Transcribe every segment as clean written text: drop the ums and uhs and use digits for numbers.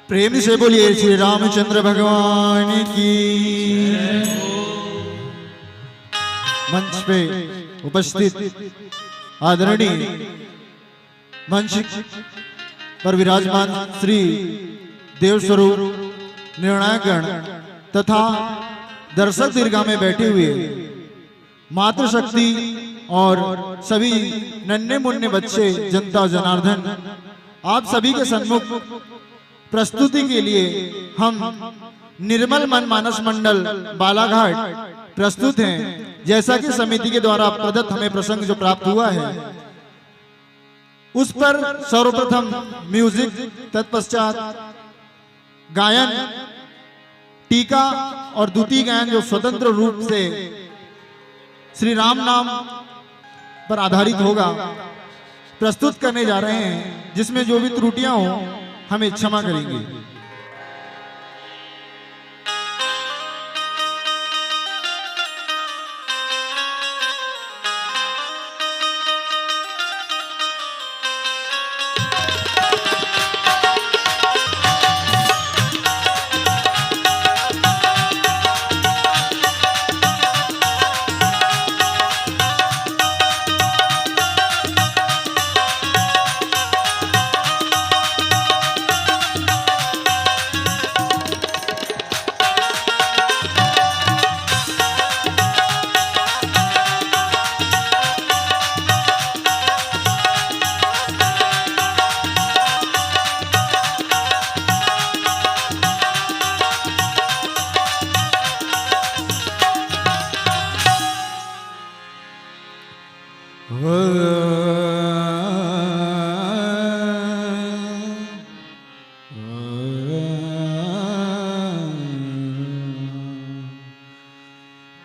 प्रेम से बोलिए श्री रामचंद्र भगवान की। मंच पे उपस्थित आदरणीय मंच पर विराजमान श्री देवस्वरूप निर्णायकगण तथा दर्शक दीर्घा में बैठे हुए मातृशक्ति और सभी नन्हे मुन्ने बच्चे, जनता जनार्दन, आप सभी के सन्मुख प्रस्तुति के लिए हम निर्मल मन मानस मंडल बालाघाट प्रस्तुत हैं। जैसा कि समिति के द्वारा प्रदत्त हमें प्रसंग जो प्राप्त हुआ है उस पर सर्वप्रथम म्यूजिक, तत्पश्चात गायन, टीका और द्वितीय गायन जो स्वतंत्र रूप से श्री राम नाम पर आधारित होगा प्रस्तुत करने जा रहे हैं, जिसमें जो भी त्रुटियां हो हमें क्षमा करेंगे।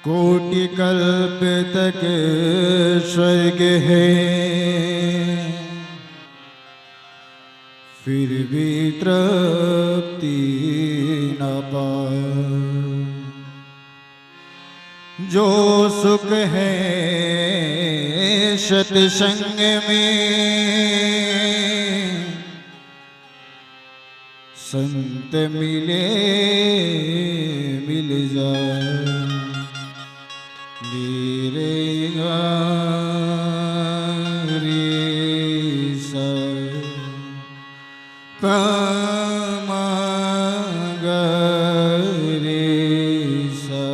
कोटि कल्प तक स्वर्ग है, फिर भी तृप्ति न पाए। जो सुख है सत्संग में, संत मिले मिल जाए। रे गा रे सा प म ग रे सा।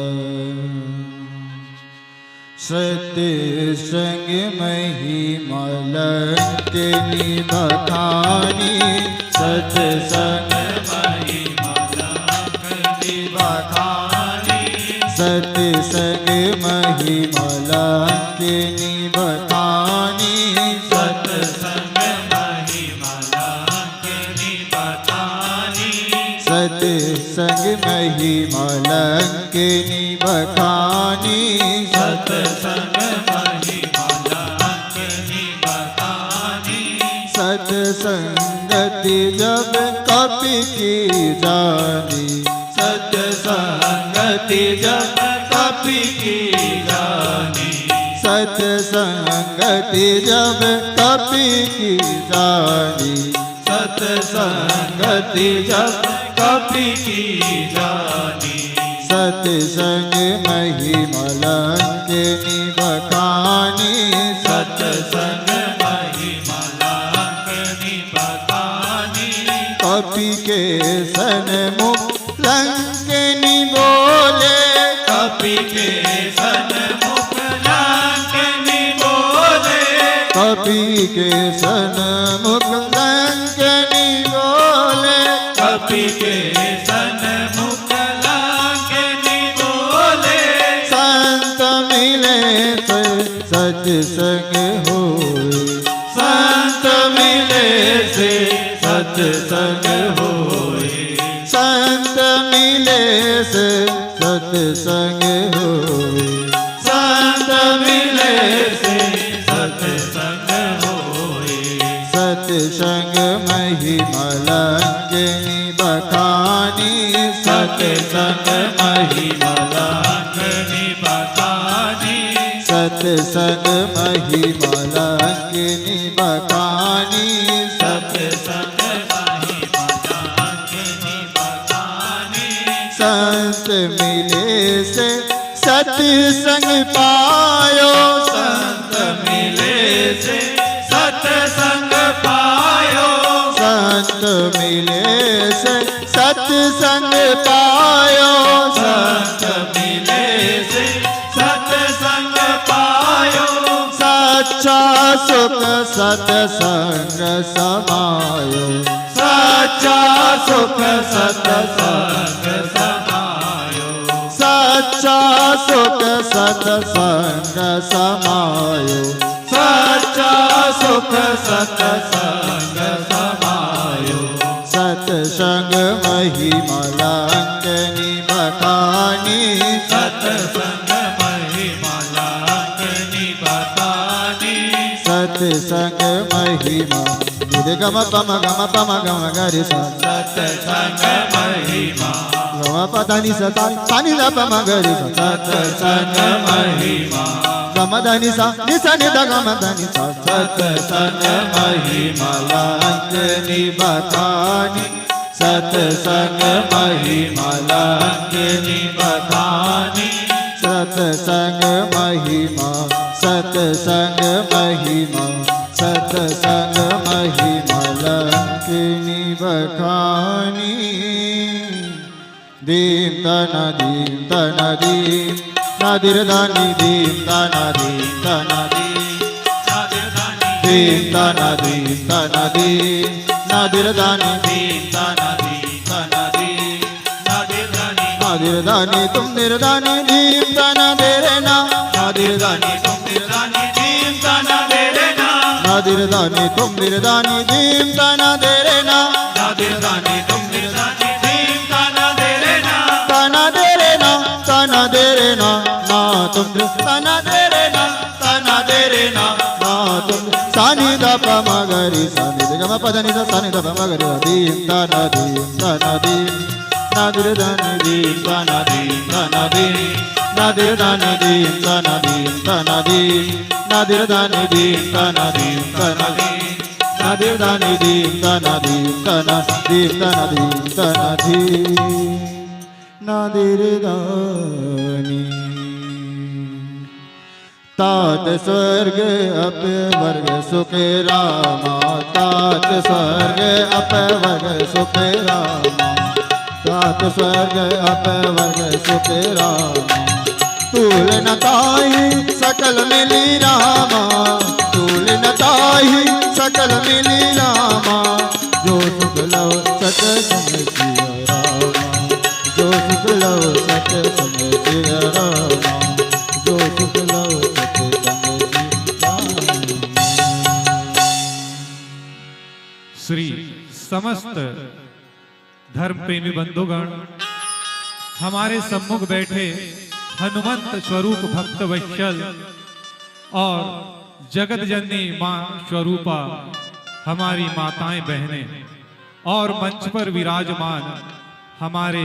सत्संग महिमा के निबखानी, सत्संग महिमा के निबखानी, सत्संग महिमा के निबखानी, सत्संग महिमा के निबखानी, सत्संग महिमा के निबखानी, सत्संग महिमा के निबखानी। सत्संगति जब कपि की जानी, सत्संगति जब कपि की जानी, सत्संगति जब कपि की जानी, सत्संगति जब कपि की जानी। सत्संग महिमा के निबखानी, सत्संग महिमा के निबखानी। कपि के सन्मुख लंकनी बोले, कपि के सन्मुख लंकनी बोले, कपि के सन्मुख लंकनी बोले, कपि के सन्मुख लंकनी बोले। संत मिले सत्संग होए, संत मिले से सत्संग होए, संत मिले से सत्संग होए। संत मिले से सत्संग होए। सत्संग महिमा के निबखानी, सत्संग महिमा के निबखानी, सत्संग महिमा के निबखानी, सत्संग महिमा के संत मिले से सत्संग पायो, संत मिले से सत्संग पायो, संत मिले से सत्संग पायो, संत मिले से सत्संग पायो, सच्चा सुख सत्संग समायो, सच्चा सुख सत्संग समायो, सच्चा सुख सत्संग समायो, सच्चा सुख सत्संग समायो, सत्संग महिमा लंकनी बखानी, सत्संग महिमा लांकनी बतानी, सत्संग महिमा गम पम गरि सा, सत्संग महिमा, गम पधनि सा तानि द पम गरि सा, सत्संग महिमा, गम धनि सा नि सा नि द गम धनि सा, सत्संग महिमा लांकनी बतानी, सत्संग महिमा लांकनी बतानी, सत्संग महिमा, सत्संग महिमा, सत्संग महिमा लंकिनी बखानी, दीन तना दीन तना दीन नादिर दानी दीन तना दीन तना दीन, दीन तना दीन तना दीन नादिर दानी दीन तना दीन तना दीन, नादिर दानी तुम निर्दानी दीन तना दे रे ना, नादिर दानी तुम निर्दानी दीन तना दे रे ना, नादिर दानी तुम निर्दानी दीन तना दे रे ना, नादिर दानी तुम निर्दानी दीन तना दे रे ना, तना दे रे ना, तना दे रे ना, ना तुम तना दे रे ना, तना दे रे ना, ना तुम सानि द प म गरि सानि द गम प धनि सा सानि द प म गरि दीन तना दीन तना दीन, नादिर दानी दीन तना दीन तना दीन, नादिर दानी दीन तना दीन तना दीन, नादिर दानी दीन तना दीन तना दीन, नादिर दानी दीन तना दीन तना दीन तना दीन तना दीन, नादिर दानी तात स्वर्ग अप वर्ग सुख रामा, तात स्वर्ग अप वर्ग सुख रामा, तात स्वर्ग अप वर्ग सुख रामा, तूल न ताहि सकल मिली रामा, तूल न ताहि सकल मिली रामा, जो सुख लव सत्संग सिया रामा, जो सुख लव सत्संग सिया रामा, जो सुख लव सत्संग सिया रामा। श्री समस्त धर्म प्रेमी बंधुगण, हमारे सम्मुख बैठे हनुमंत स्वरूप भक्त वत्सल और जगत जननी मां स्वरूपा हमारी माताएं बहनें और मंच पर विराजमान हमारे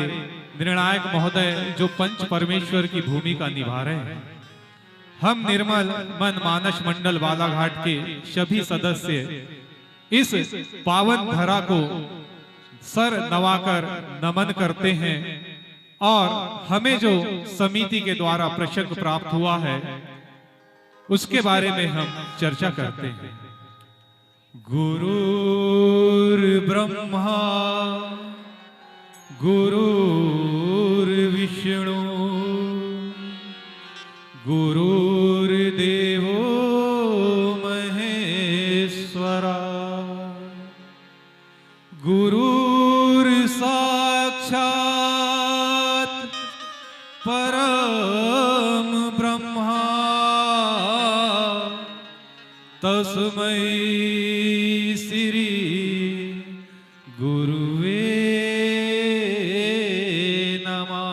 निर्णायक महोदय जो पंच परमेश्वर की भूमिका निभा रहे हैं, हम निर्मल मन मानस मंडल बालाघाट के सभी सदस्य इस पावन धरा को सर नवाकर नमन करते हैं और हमें जो समिति के द्वारा प्रशंसा प्राप्त हुआ है उसके बारे में हम चर्चा करते हैं। गुरुर् ब्रह्मा गुरुर्विष्णु गुरुर्देवो महेश्वरा, गुरुर्साक्षात् परम ब्रह्मा, तस्मै श्री गुरुवे नमः।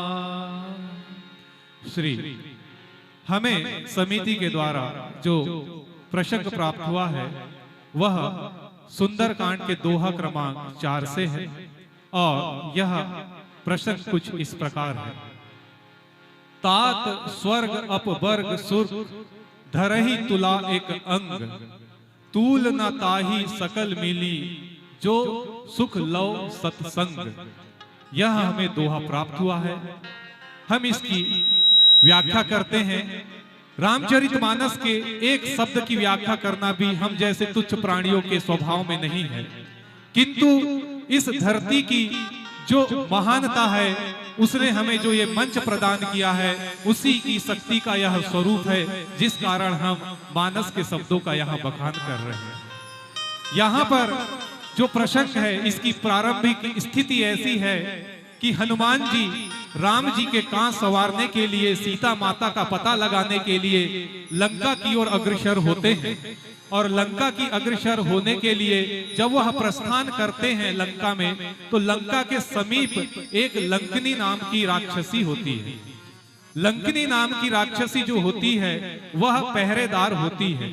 श्री हमें समिति के द्वारा जो प्रशंसा प्राप्त हुआ है वह सुंदरकांड के दोहा क्रमांक 4 से है और यह प्रशंसा कुछ इस प्रकार है। तात स्वर्ग अपवर्ग सुर धरही तुला एक अंग, तूल न ताही सकल मिली जो सुख लव सत्संग। यह हमें दोहा प्राप्त हुआ है। हम इसकी व्याख्या करते हैं। रामचरितमानस के एक शब्द की व्याख्या करना भी हम जैसे तुच्छ प्राणियों के स्वभाव में नहीं है, किंतु इस धरती की जो महानता है, उसने हमें जो ये मंच प्रदान किया है, उसी की शक्ति का यह स्वरूप है, जिस कारण हम मानस के शब्दों का यहाँ बखान कर रहे हैं। यहाँ पर जो प्रसंग है, इसकी प्रारंभिक स्थिति ऐसी है कि हनुमान जी राम जी के कांस संवारने के लिए, सीता माता का पता लगाने के लिए लंका की ओर अग्रसर होते हैं। और लंका की अग्रसर होने के लिए जब वह प्रस्थान करते हैं लंका में, तो लंका के समीप एक लंकनी नाम की राक्षसी होती है। लंकनी नाम की राक्षसी जो होती है वह पहरेदार होती है,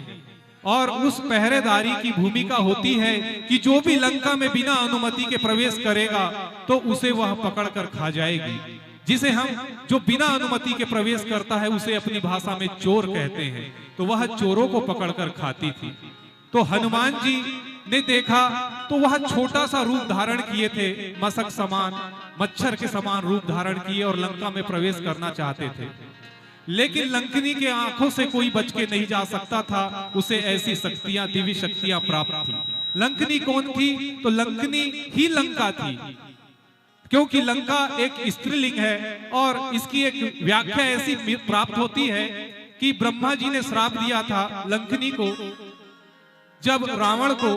और उस पहरेदारी की भूमिका होती है कि जो भी लंका में बिना अनुमति के प्रवेश करेगा तो उसे वह पकड़कर खा जाएगी। जिसे हम जो बिना अनुमति के प्रवेश करता है उसे अपनी भाषा में चोर कहते हैं। तो वह चोरों को पकड़कर खाती थी। तो हनुमान जी ने देखा तो वह छोटा सा रूप धारण किए थे, मशक समान, मच्छर के समान रूप धारण किए और लंका में प्रवेश करना चाहते थे। लेकिन लंकनी के आंखों से कोई बच के नहीं जा सकता था। उसे ऐसी शक्तियां, दिव्य शक्तियां प्राप्त थी। लंकनी कौन थी? तो लंकनी ही लंका थी, क्योंकि लंका एक स्त्रीलिंग है। और इसकी एक व्याख्या ऐसी प्राप्त होती है कि ब्रह्मा जी ने श्राप दिया था लंकनी को, जब रावण को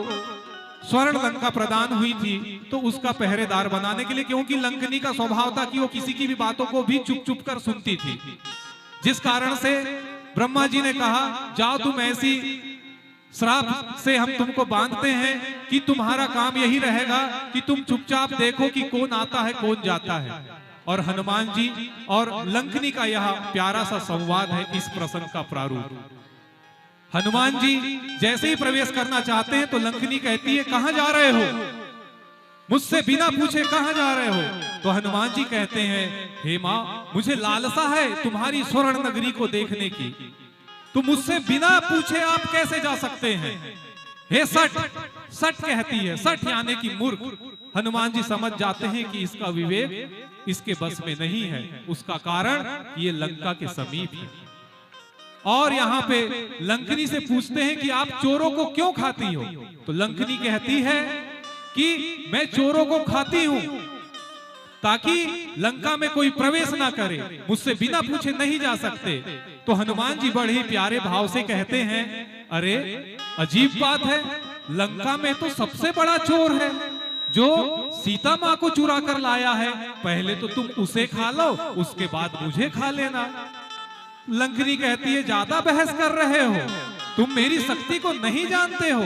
स्वर्ण लंका प्रदान हुई थी तो उसका पहरेदार बनाने के लिए, क्योंकि लंकनी का स्वभाव था कि वो किसी की भी बातों को भी चुप चुप कर सुनती थी। जिस कारण से ब्रह्मा जी ने कहा, जाओ तुम ऐसी श्राप से हम तुमको बांधते हैं कि तुम्हारा काम यही रहेगा कि तुम चुपचाप देखो कि कौन आता है कौन जाता है। और हनुमान जी और लंकनी का यह प्यारा सा संवाद है इस प्रसंग का प्रारूप। हनुमान जी जैसे ही प्रवेश करना चाहते हैं तो लंकनी कहती है, कहां जा रहे हो? मुझसे बिना पूछे कहां जा रहे हो? तो हनुमान जी कहते हैं, हे मां, मुझे लालसा है तुम्हारी स्वर्ण नगरी को देखने की। तो मुझसे बिना पूछे आप कैसे जा सकते हैं? हे सठ, सठ कहती है, सठ यानी कि मूर्ख। हनुमान जी समझ जाते हैं कि इसका विवेक इसके बस में नहीं है। उसका कारण ये लंका के समीप है। और यहाँ पे लंकनी से पूछते हैं कि आप चोरों को क्यों खाती हो? तो लंकनी कहती है कि मैं चोरों को खाती हूं ताकि लंका में कोई प्रवेश ना करे, मुझसे बिना पूछे नहीं जा सकते। तो हनुमान जी बड़े ही प्यारे भाव से कहते हैं, अरे अजीब बात है, लंका में तो सबसे बड़ा चोर है जो सीता माँ को चुरा कर लाया है। पहले तो तुम उसे खा लो, उसके बाद मुझे खा लेना। लंकनी कहती है, ज्यादा बहस कर रहे हो, तुम मेरी शक्ति को नहीं जानते हो।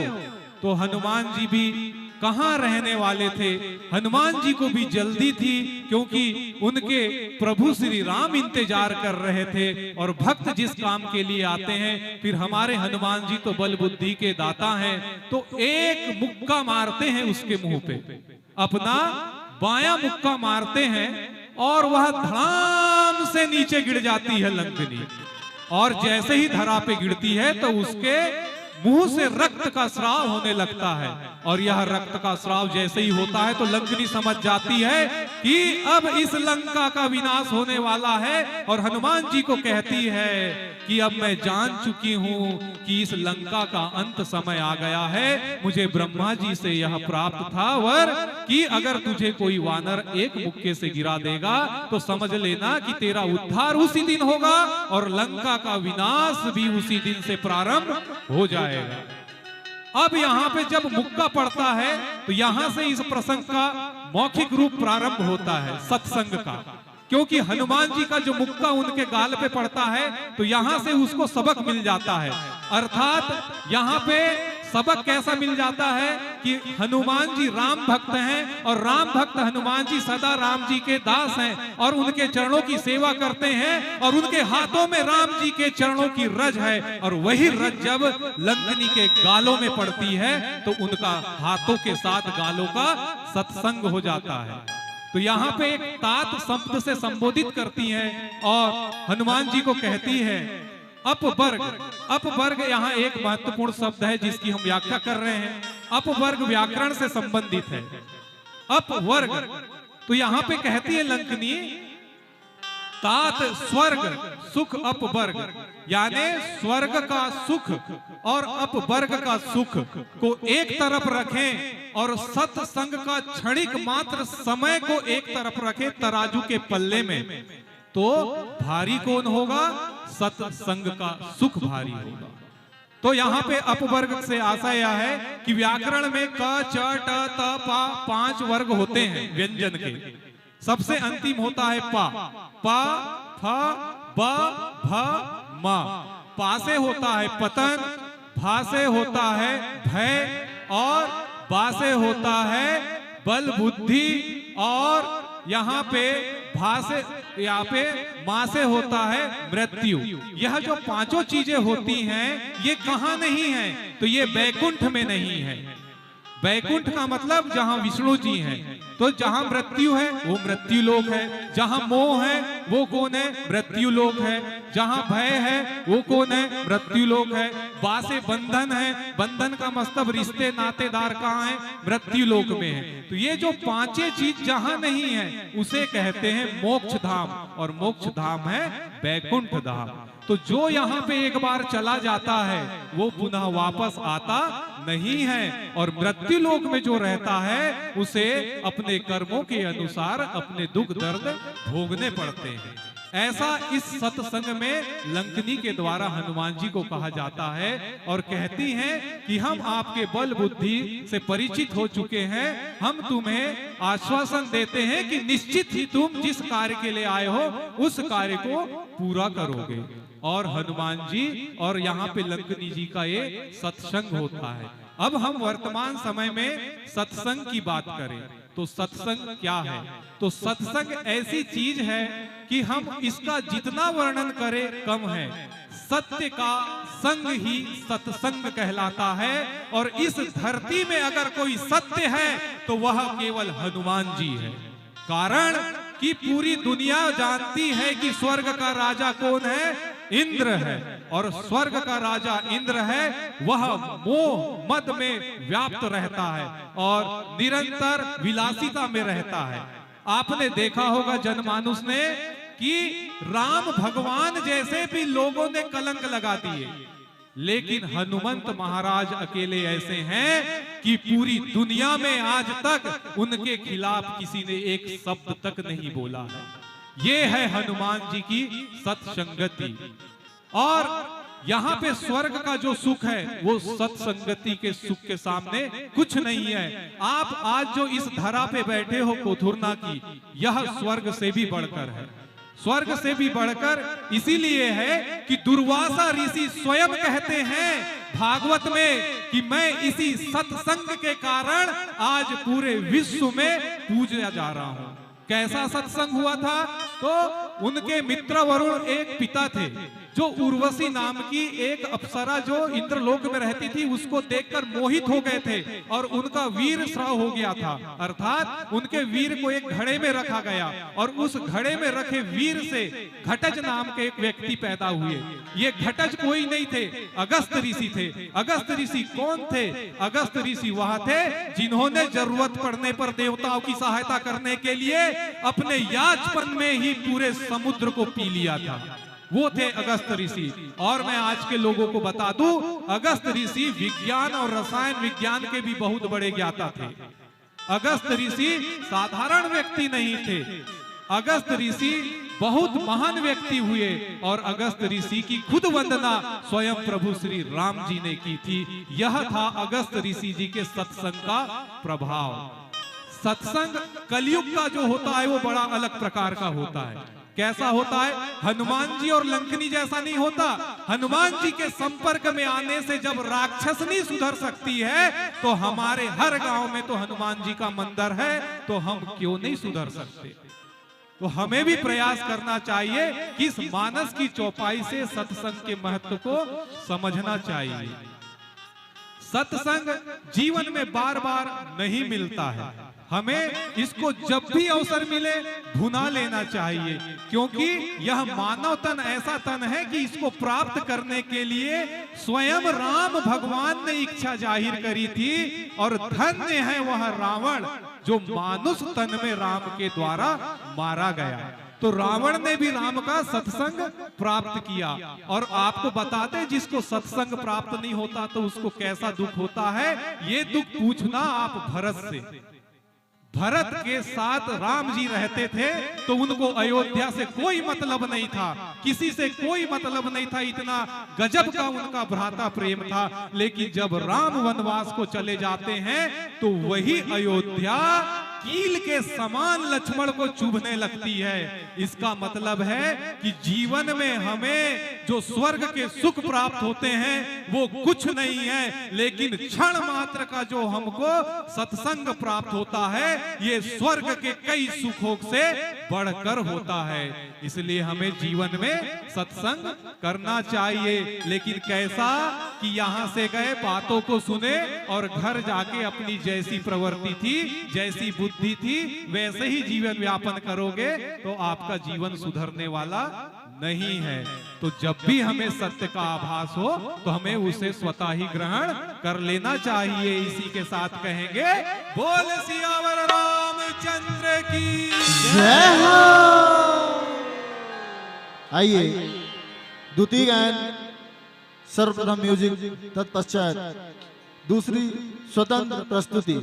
तो हनुमान जी भी कहां रहने वाले थे, हनुमान जी को भी जल्दी थी, क्योंकि उनके प्रभु श्री राम इंतजार कर रहे थे। और भक्त जिस काम के लिए आते हैं, फिर हमारे हनुमान जी तो बल बुद्धि के दाता हैं। तो एक मुक्का मारते हैं उसके मुंह पे, अपना बायां मुक्का मारते हैं और वह धड़ाम से नीचे गिर जाती है लंकनी। और जैसे ही धरा पे गिरती है तो उसके मुंह से रक्त का स्राव होने लगता है। और यह रक्त का स्राव जैसे ही होता है तो लंकनी समझ जाती है कि अब इस लंका का विनाश होने वाला है। और हनुमान जी को कहती है कि अब मैं जान चुकी हूं कि इस लंका का अंत समय आ गया है। मुझे ब्रह्मा जी से यह प्राप्त था वर कि अगर तुझे कोई वानर एक मुक्के से गिरा देगा तो समझ लेना कि तेरा उद्धार उसी दिन होगा और लंका का विनाश भी उसी दिन से प्रारंभ हो जाएगा। अब यहाँ पे जब मुक्का पड़ता है तो यहाँ से इस प्रसंग का मौखिक रूप प्रारंभ होता है सत्संग का, क्योंकि हनुमान जी का जो मुक्का उनके गाल पे पड़ता है तो यहाँ से उसको सबक मिल जाता है। अर्थात यहाँ पे सबक कैसा मिल जाता है कि हनुमान जी राम भक्त हैं और राम भक्त हनुमान जी सदा राम जी के दास हैं और उनके चरणों की सेवा करते हैं और उनके हाथों में राम जी के चरणों की रज है। और वही रज जब लंकनी के गालों में पड़ती है तो उनका हाथों के साथ गालों का सत्संग हो जाता है। तो यहाँ पे एक तात शब्द से संबोधित करती है और हनुमान जी को कहती है अपवर्ग। अपवर्ग यहाँ एक महत्वपूर्ण शब्द है जिसकी हम व्याख्या कर रहे हैं। अपवर्ग व्याकरण से संबंधित है। अपवर्ग तो यहां पे कहती है लंकनी, तात स्वर्ग सुख अपवर्ग, यानी स्वर्ग का सुख और अपवर्ग का सुख को एक तरफ रखें और सत्संग का क्षणिक मात्र समय को एक तरफ रखें तराजू के पल्ले में, तो भारी कौन होगा? सत्संग का सुख भारी होगा। तो यहाँ पे अपवर्ग से आशय यह है कि व्याकरण में क च ट त पा 5 वर्ग होते हैं व्यंजन के। सबसे अंतिम होता है पा। पा फ ब भ म। पा से होता है पतन, भा से होता है भय और बा से होता है बल बुद्धि, और यहाँ पे भा से यहाँ पे माँ से होता है मृत्यु। यह जो 5 चीजें होती हैं ये कहाँ नहीं है? तो ये बैकुंठ में नहीं है। बैकुंठ का मतलब जहां विष्णु जी हैं। तो जहां मृत्यु है वो मृत्यु लोक है, जहां मोह है वो कौन है? मृत्यु लोक है। जहां भय है वो कौन है? मृत्यु लोक है। बा से बंधन है, बंधन का मतलब रिश्ते नातेदार कहाँ है? मृत्यु लोक में है। तो ये जो 5 चीज जहां नहीं है उसे कहते हैं मोक्ष धाम, और मोक्ष धाम है बैकुंठ धाम। तो जो यहाँ पे एक बार चला जाता है वो पुनः वापस आता नहीं है, और मृत्यु लोक में जो रहता है उसे अपने कर्मों के अनुसार अपने दुख दर्द भोगने पड़ते हैं। ऐसा इस सत्संग में लंकनी के द्वारा हनुमान जी को कहा जाता है, और कहती हैं कि हम आपके बल बुद्धि से परिचित हो चुके हैं, हम तुम्हें आश्वासन देते हैं कि निश्चित ही तुम जिस कार्य के लिए आए हो उस कार्य को पूरा करोगे। और हनुमान जी और यहाँ पे लंकनी जी का ये सत्संग होता है। अब हम वर्तमान समय में सत्संग की बात करें तो सत्संग क्या है? तो सत्संग ऐसी चीज है कि हम इसका जितना वर्णन करें कम है। सत्य का संग ही सत्संग कहलाता है, और इस धरती में अगर कोई सत्य है तो वह केवल हनुमान जी है। कारण कि पूरी दुनिया जानती है कि स्वर्ग का राजा कौन है? इंद्र है, और स्वर्ग का राजा इंद्र है, वह मोह मद में व्याप्त रहता है और निरंतर विलासिता में रहता है। आपने देखा होगा जनमानुष ने कि राम भगवान जैसे भी लोगों ने कलंक लगा दिए, लेकिन हनुमंत महाराज अकेले ऐसे हैं कि पूरी दुनिया में आज तक उनके खिलाफ किसी ने एक शब्द तक नहीं बोला है। ये है हनुमान जी की सत्संगति। और यहाँ पे स्वर्ग का जो सुख है वो सत्संगति के सुख के सामने कुछ नहीं है। आप आज जो इस धरा पे बैठे हो कोथुरना की, यह स्वर्ग से भी बढ़कर है। स्वर्ग से भी बढ़कर इसीलिए है कि दुर्वासा ऋषि स्वयं कहते हैं भागवत में कि मैं इसी सत्संग के कारण आज पूरे विश्व में पूजा जा रहा हूं। कैसा सत्संग हुआ था? तो उनके मित्र वरुण एक पिता थे जो उर्वशी नाम की एक अप्सरा जो इंद्रलोक में रहती थी उसको देखकर मोहित हो गए थे, और उनका वीर स्राव हो गया था। अर्थात उनके वीर को एक घड़े में रखा गया, और उस घड़े में रखे वीर से घटज नाम के एक व्यक्ति पैदा हुए। ये घटज कोई नहीं थे, अगस्त ऋषि थे। अगस्त ऋषि कौन थे? अगस्त ऋषि वह थे जिन्होंने जरूरत पड़ने पर देवताओं की सहायता करने के लिए अपने याचपन में ही पूरे समुद्र को पी लिया था। वो थे अगस्त ऋषि। और मैं आज के लोगों को बता दूं, अगस्त ऋषि विज्ञान और रसायन विज्ञान के भी बहुत बड़े ज्ञाता थे। अगस्त ऋषि साधारण व्यक्ति नहीं थे। अगस्त ऋषि बहुत महान व्यक्ति हुए, और अगस्त ऋषि की खुद वंदना स्वयं प्रभु श्री राम जी ने की थी। यह था अगस्त ऋषि जी के सत्संग का प्रभाव। सत्संग कलयुग का जो होता है वो बड़ा अलग प्रकार का होता है। कैसा होता है? हनुमान जी और लंकनी जैसा नहीं होता। हनुमान जी के संपर्क में आने से जब राक्षसनी सुधर सकती है, तो हमारे हर गांव में तो हनुमान जी का मंदिर है, तो हम क्यों नहीं सुधर सकते? तो हमें भी प्रयास करना चाहिए कि इस मानस की चौपाई से सत्संग के महत्व को समझना चाहिए। सत्संग जीवन में बार बार नहीं मिलता है। हमें इसको जब भी अवसर मिले भुना लेना चाहिए, क्योंकि यह मानव तन ऐसा तन है कि इसको प्राप्त करने के लिए स्वयं राम भगवान ने इच्छा जाहिर करी थी। और धन्य है वह रावण जो मानुष तन में राम के द्वारा मारा गया। तो रावण ने भी राम का सत्संग प्राप्त किया। और आपको बताते, जिसको सत्संग प्राप्त नहीं होता तो उसको कैसा दुख होता है, ये दुख पूछना आप भरत से। भरत के साथ राम जी रहते थे तो उनको अयोध्या से कोई मतलब नहीं था, किसी से कोई मतलब नहीं था, इतना गजब का उनका भ्राता प्रेम था। लेकिन जब राम वनवास को चले जाते हैं तो वही अयोध्या कील के समान लक्ष्मण को चुभने लगती है। इसका मतलब है कि जीवन में हमें जो स्वर्ग के सुख प्राप्त होते हैं वो कुछ नहीं है, लेकिन क्षण मात्र का जो हमको सत्संग प्राप्त होता है ये स्वर्ग के कई सुखों से बढ़कर होता है। इसलिए हमें जीवन में सत्संग करना चाहिए। लेकिन कैसा कि यहाँ से गए, बातों को सुने और घर जाके अपनी जैसी प्रवृत्ति थी, जैसी बुद्धि थी, वैसे ही जीवन व्यापन करोगे तो आपका जीवन सुधरने वाला नहीं है। तो जब भी हमें सत्य का आभास हो तो हमें उसे स्वतः ही ग्रहण कर लेना चाहिए। इसी के साथ कहेंगे, बोल सियावर रामचंद्र की जय हो। आइए द्वितीय गायन सर्वप्रथम म्यूजिक, तत्पश्चात दूसरी स्वतंत्र प्रस्तुति।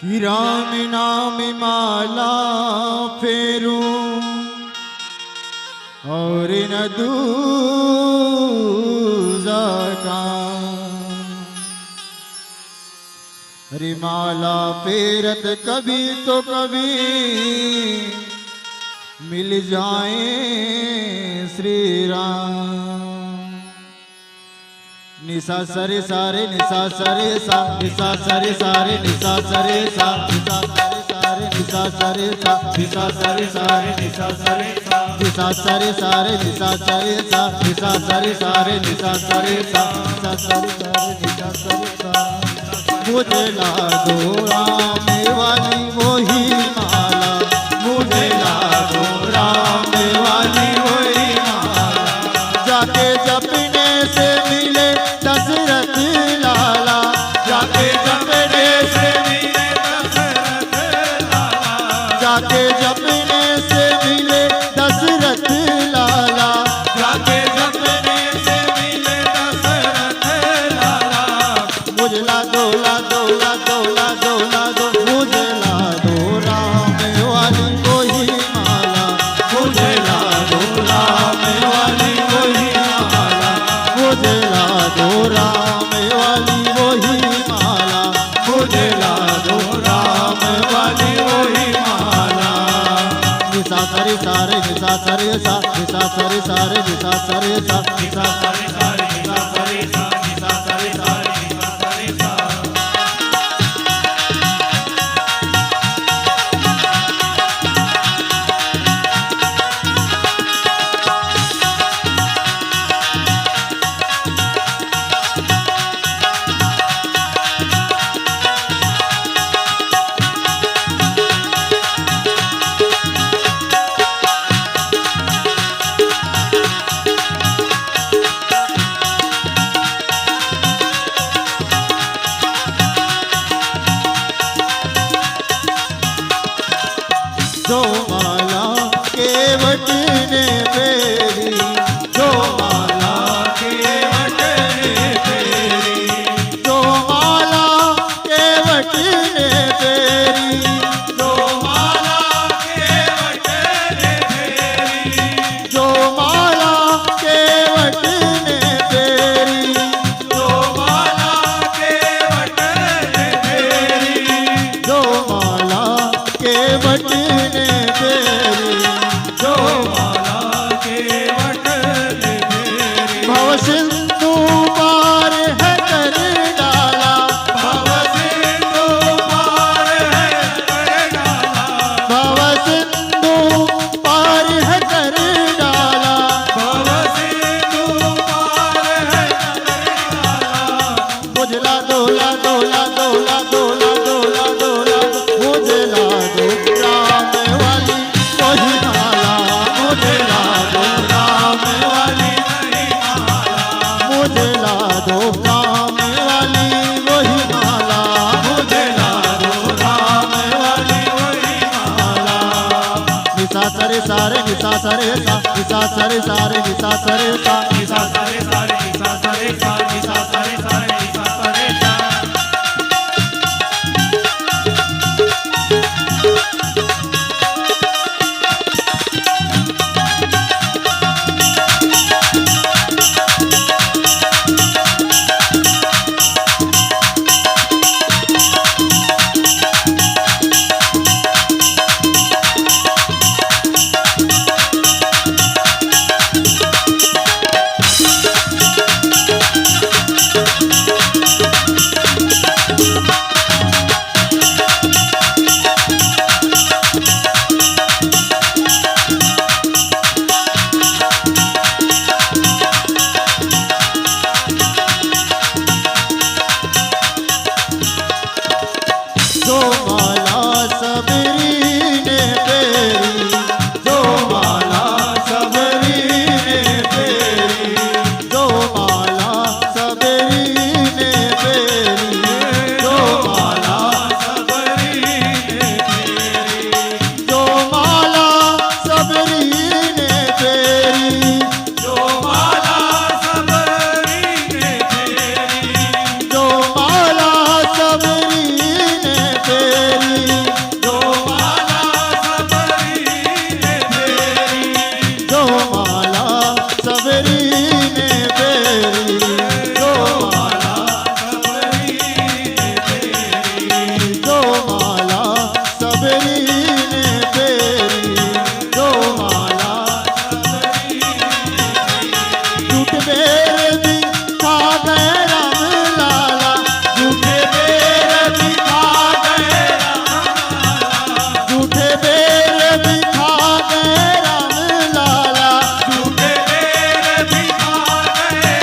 कि राम नाम माला फेरूं और न दूजा काम। हरि माला फेरत कभी तो कभी मिल जाए श्री राम। निशा सरे सारे निशा सरे सा, निशा सरे सारे निशा सरे सा, निशा सरे सारे निशा सरे सा, निशा सरे सारे निशा सरे सा, निशा सरे सारे निशा सरे सा, निशा सरे सारे निशा सरे सा, निशा सरे सारे निशा सरे सा। मुझे ला दो राम वाली वही माला, मुझे ला दो राम वाली वही माला। जाके जपने से मिले दशरथ लाला, जाके जपने से मिले दशरथ लाला, जाके जपने से मिले दशरथ लाला, जाके जपने से मिले दशरथ लाला। मुझे ला दो ला दो ला दो ला दो ला दो, मुझे ला दो राम वाली कोई माला, मुझे ला दो राम वाली कोई माला, मुझे ला दो राम वाली वही माला, मुझे ला दो राम वाली वही माला। निशा सरे सारे निशा सरे सा, निशा सरे सारे निशा सरे सा, निशा सरे सारे निशा सरे सा, निशा सरे सारे निशा सरे सा। दो राम वाली वही माला, मुझे ला दो राम वाली वही माला। निसा सरे सारे निसा सरे सा, निसा सरे सारे निसा सरे सा, निसा सारे सारे निसा सारे सा, निसा सारे सारे निसा सारे सा। जो माला सबरी ने फेरी, जो माला सबरी ने फेरी, जो माला सबरी ने फेरी, जो माला सबरी ने फेरी, जो माला सबरी ने फेरी, जो माला सबरी ने फेरी, जो माला सबरी ने फेरी, जो माला सबरी ने फेरी, जो माला सबरी ने फेरी, जो माला सबरी ने फेरी, जो माला सबरी ने फेरी, जो माला झूठ बेर दिखा गए राम लाला, झूठे बेर दिखा गए झूठे बेर दिखा गए राम लाला, झूठे बेर दिखा गए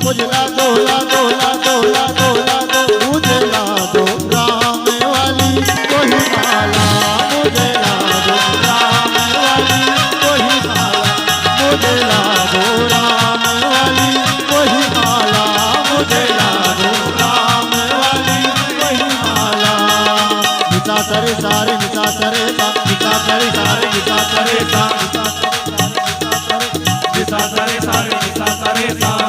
मुझला दोला दोला दोला दोला दो, मुझला दो राम वाली कोई माला, मुझला दो राम वाली कोई माला, मुझला दो राम वाली कोई माला, मुझला दो राम वाली कोई माला। निसा सरे सारे निसा सरे सा, निसा सरे सारे निसा सरे सा, निसा सारे सारे निसा सारे सा।